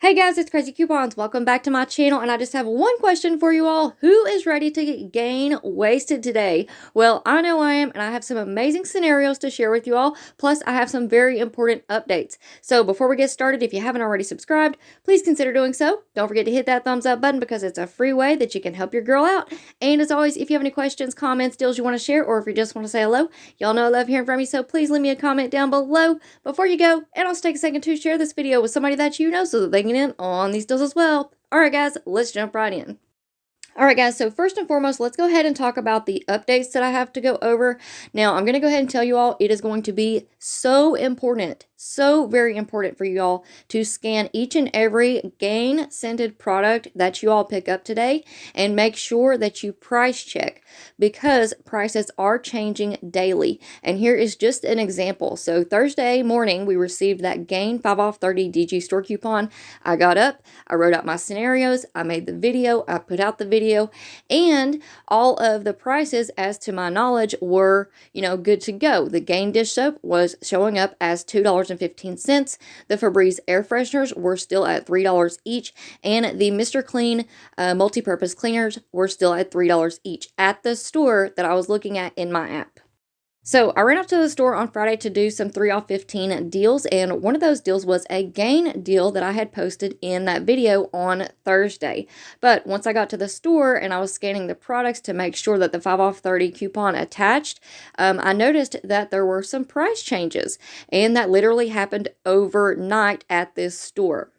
Hey guys, it's Crazy Coupons. Welcome back to my channel, and I just have one question for you all. Who is ready to gain wasted today? Well, I know I am, and I have some amazing scenarios to share with you all. Plus, I have some very important updates. So before we get started, if you haven't already subscribed, please consider doing so. Don't forget to hit that thumbs up button because it's a free way that you can help your girl out. And as always, if you have any questions, comments, deals you want to share, or if you just want to say hello, y'all know I love hearing from you, so please leave me a comment down below before you go. And also take a second to share this video with somebody that you know so that they can in on these deals as well. Alright guys, let's jump right in. Alright guys, so first and foremost, let's go ahead and talk about the updates that I have to go over. Now, I'm going to go ahead and tell you all, it is going to be so important, so very important for you all to scan each and every gain scented product that you all pick up today and make sure that you price check because prices are changing daily. And here is just an example. So Thursday morning, we received that gain 5 off 30 DG store coupon. I got up, I wrote out my scenarios, I made the video, I put out the video, and all of the prices, as to my knowledge, were, good to go. The Gain dish soap was showing up as $2.15. The Febreze air fresheners were still at $3 each, and the Mr. Clean multi-purpose cleaners were still at $3 each at the store that I was looking at in my app. So I ran up to the store on Friday to do some 3 off 15 deals, and one of those deals was a Gain deal that I had posted in that video on Thursday. But once I got to the store and I was scanning the products to make sure that the 5 off 30 coupon attached, I noticed that there were some price changes, and that literally happened overnight at this store.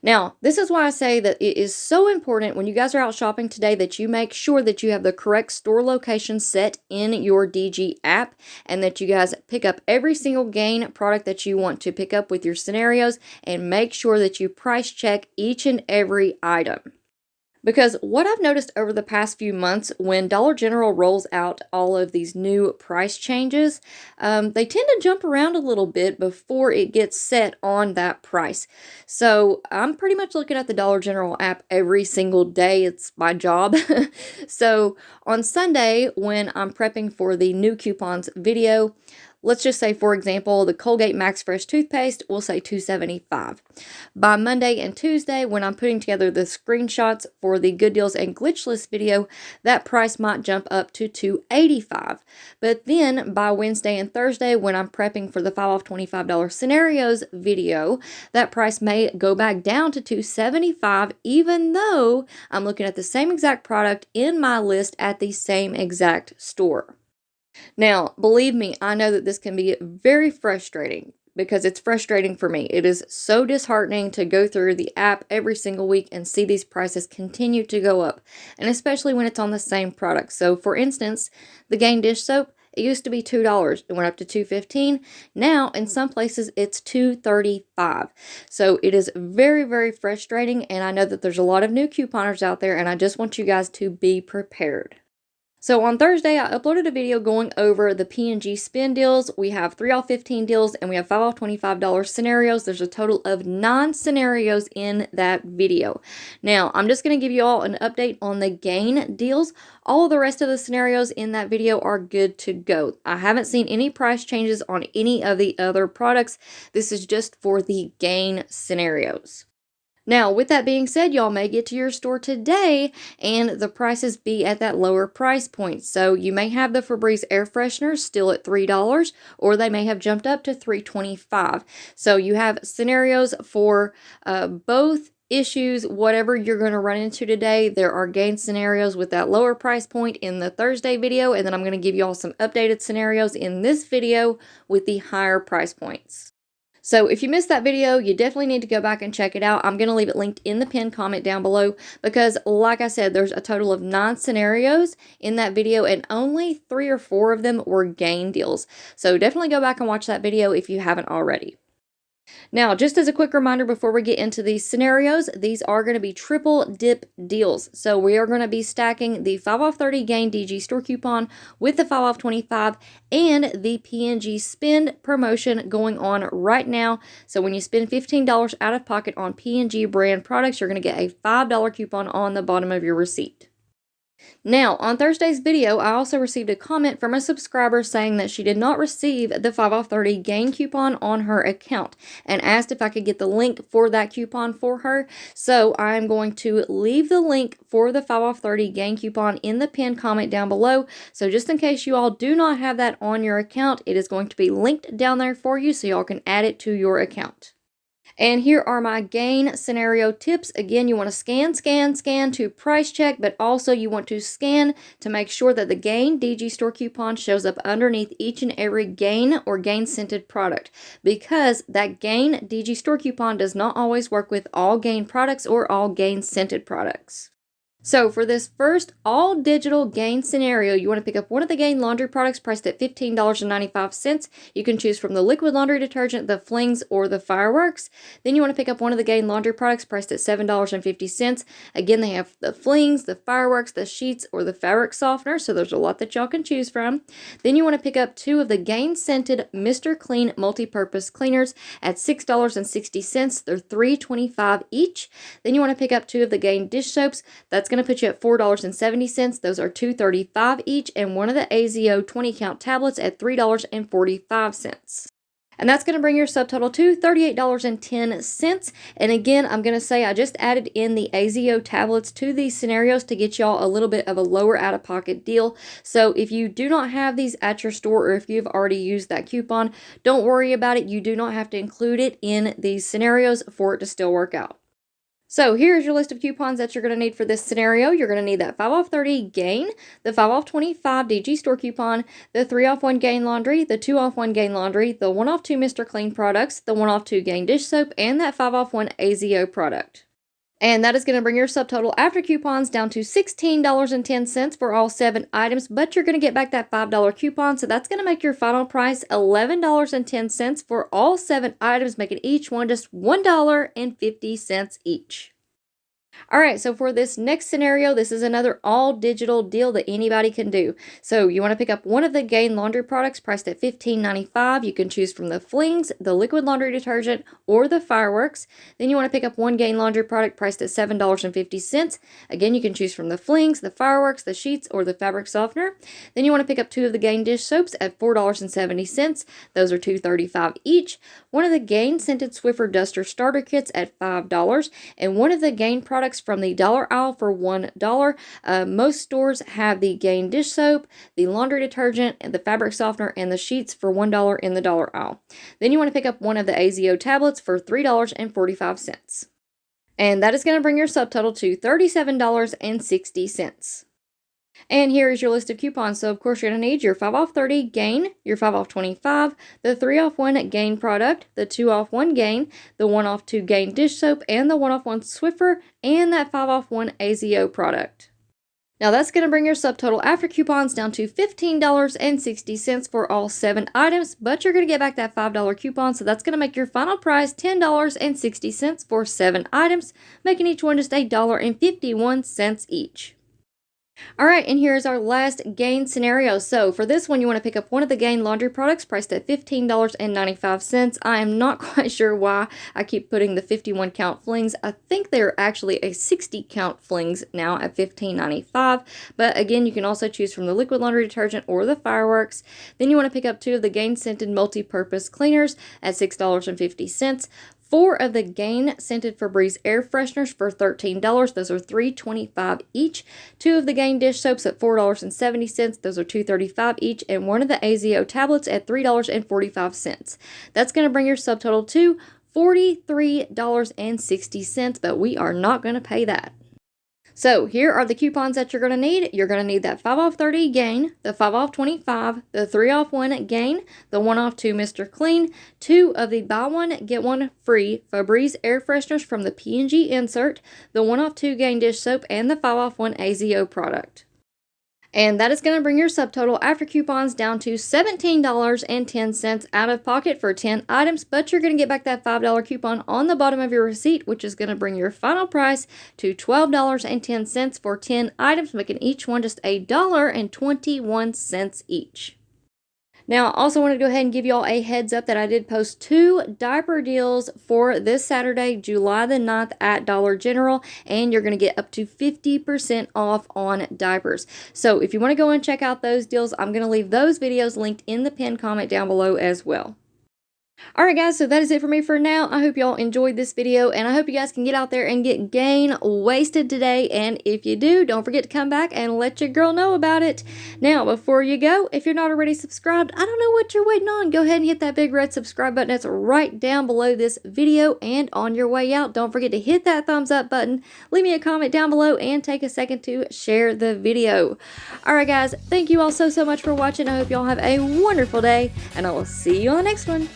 Now, this is why I say that it is so important when you guys are out shopping today that you make sure that you have the correct store location set in your DG app and that you guys pick up every single Gain product that you want to pick up with your scenarios and make sure that you price check each and every item. Because what I've noticed over the past few months, when Dollar General rolls out all of these new price changes, they tend to jump around a little bit before it gets set on that price. So I'm pretty much looking at the Dollar General app every single day. It's my job. So on Sunday, when I'm prepping for the new coupons video, let's just say, for example, the Colgate Max Fresh toothpaste will say $2.75. By Monday and Tuesday, when I'm putting together the screenshots for the Good Deals and Glitch List video, that price might jump up to $2.85. But then by Wednesday and Thursday, when I'm prepping for the 5 off $25 scenarios video, that price may go back down to $2.75, even though I'm looking at the same exact product in my list at the same exact store. Now, believe me, I know that this can be very frustrating because it's frustrating for me. It is so disheartening to go through the app every single week and see these prices continue to go up, and especially when it's on the same product. So, for instance, the Gain dish soap, it used to be $2. It went up to $2.15. Now, in some places, it's $2.35. So, it is very, very frustrating, and I know that there's a lot of new couponers out there, and I just want you guys to be prepared. So on Thursday, I uploaded a video going over the P&G spin deals. We have 3 off 15 deals and we have 5 off $25 scenarios. There's a total of 9 scenarios in that video. Now, I'm just going to give you all an update on the Gain deals. All of the rest of the scenarios in that video are good to go. I haven't seen any price changes on any of the other products. This is just for the Gain scenarios. Now, with that being said, y'all may get to your store today and the prices be at that lower price point. So you may have the Febreze air fresheners still at $3, or they may have jumped up to $3.25. So you have scenarios for both issues, whatever you're going to run into today. There are Gain scenarios with that lower price point in the Thursday video, and then I'm going to give you all some updated scenarios in this video with the higher price points. So if you missed that video, you definitely need to go back and check it out. I'm going to leave it linked in the pinned comment down below because, like I said, there's a total of 9 scenarios in that video and only 3 or 4 of them were Gain deals. So definitely go back and watch that video if you haven't already. Now, just as a quick reminder before we get into these scenarios, these are going to be triple dip deals. So we are going to be stacking the 5 off 30 Gain DG store coupon with the 5 off 25 and the P&G spend promotion going on right now. So when you spend $15 out of pocket on P&G brand products, you're going to get a $5 coupon on the bottom of your receipt. Now, on Thursday's video, I also received a comment from a subscriber saying that she did not receive the 5 off 30 gain coupon on her account and asked if I could get the link for that coupon for her. So I'm going to leave the link for the 5 off 30 gain coupon in the pinned comment down below. So just in case you all do not have that on your account, it is going to be linked down there for you so y'all can add it to your account. And here are my gain scenario tips. Again, you want to scan to price check, but also you want to scan to make sure that the gain DG store coupon shows up underneath each and every gain or gain scented product, because that gain DG store coupon does not always work with all gain products or all gain scented products. So for this first all digital gain scenario, you want to pick up one of the Gain laundry products priced at $15.95. You can choose from the liquid laundry detergent, the flings, or the fireworks. Then you want to pick up one of the Gain laundry products priced at $7.50. Again, they have the flings, the fireworks, the sheets, or the fabric softener, so there's a lot that y'all can choose from. Then you want to pick up two of the Gain scented Mr. Clean multi-purpose cleaners at $6.60. They're $3.25 each. Then you want to pick up two of the Gain dish soaps. That's going to put you at $4.70. Those are $2.35 each, and one of the AZO 20 count tablets at $3.45. And that's going to bring your subtotal to $38.10. And again, I'm going to say I just added in the AZO tablets to these scenarios to get y'all a little bit of a lower out-of-pocket deal. So if you do not have these at your store, or if you've already used that coupon, don't worry about it. You do not have to include it in these scenarios for it to still work out. So here's your list of coupons that you're going to need for this scenario. You're going to need that 5 off 30 gain, the 5 off 25 DG store coupon, the 3 off 1 gain laundry, the 2 off 1 gain laundry, the 1 off 2 Mr. Clean products, the 1 off 2 gain dish soap, and that 5 off 1 AZO product. And that is going to bring your subtotal after coupons down to $16.10 for all 7 items, but you're going to get back that $5 coupon, so that's going to make your final price $11.10 for all 7 items, making each one just $1.50 each. Alright, so for this next scenario, this is another all-digital deal that anybody can do. So you want to pick up one of the Gain laundry products priced at $15.95. You can choose from the flings, the liquid laundry detergent, or the fireworks. Then you want to pick up one Gain laundry product priced at $7.50. Again, you can choose from the flings, the fireworks, the sheets, or the fabric softener. Then you want to pick up 2 of the Gain dish soaps at $4.70. Those are $2.35 each. One of the Gain scented Swiffer duster starter kits at $5, and one of the Gain products from the dollar aisle for $1. Most stores have the Gain dish soap, the laundry detergent, and the fabric softener, and the sheets for $1 in the dollar aisle. Then you want to pick up one of the AZO tablets for $3.45. And that is going to bring your subtotal to $37.60. And here is your list of coupons. So, of course, you're going to need your 5 off 30 gain, your 5 off 25, the 3 off 1 gain product, the 2 off 1 gain, the 1 off 2 gain dish soap, and the 1 off 1 Swiffer, and that 5 off 1 AZO product. Now, that's going to bring your subtotal after coupons down to $15.60 for all 7 items, but you're going to get back that $5 coupon, so that's going to make your final price $10.60 for 7 items, making each one just $1.51 each. Alright, and here's our last Gain scenario. So for this one, you want to pick up one of the Gain laundry products priced at $15.95. I am not quite sure why I keep putting the 51 count flings. I think they're actually a 60 count flings now at $15.95. But again, you can also choose from the liquid laundry detergent or the fireworks. Then you want to pick up 2 of the Gain scented multi-purpose cleaners at $6.50. 4 of the Gain scented Febreze air fresheners for $13. Those are $3.25 each. 2 of the Gain dish soaps at $4.70. Those are $2.35 each. And 1 of the AZO tablets at $3.45. That's going to bring your subtotal to $43.60, but we are not going to pay that. So here are the coupons that you're going to need. You're going to need that 5 off 30 gain, the 5 off 25, the 3 off 1 gain, the 1 off 2 Mr. Clean, 2 of the buy one, get one free Febreze air fresheners from the P&G insert, the 1 off 2 gain dish soap, and the 5 off 1 AZO product. And that is going to bring your subtotal after coupons down to $17.10 out of pocket for 10 items, but you're going to get back that $5 coupon on the bottom of your receipt, which is going to bring your final price to $12.10 for 10 items, making each one just $1.21 each. Now, I also want to go ahead and give y'all a heads up that I did post 2 diaper deals for this Saturday, July the 9th at Dollar General, and you're going to get up to 50% off on diapers. So if you want to go and check out those deals, I'm going to leave those videos linked in the pinned comment down below as well. Alright guys, so that is it for me for now. I hope y'all enjoyed this video, and I hope you guys can get out there and get gain wasted today. And if you do, don't forget to come back and let your girl know about it. Now, before you go, if you're not already subscribed, I don't know what you're waiting on. Go ahead and hit that big red subscribe button that's right down below this video. And on your way out, don't forget to hit that thumbs up button, leave me a comment down below, and take a second to share the video. Alright guys, thank you all so much for watching. I hope y'all have a wonderful day, and I will see you on the next one.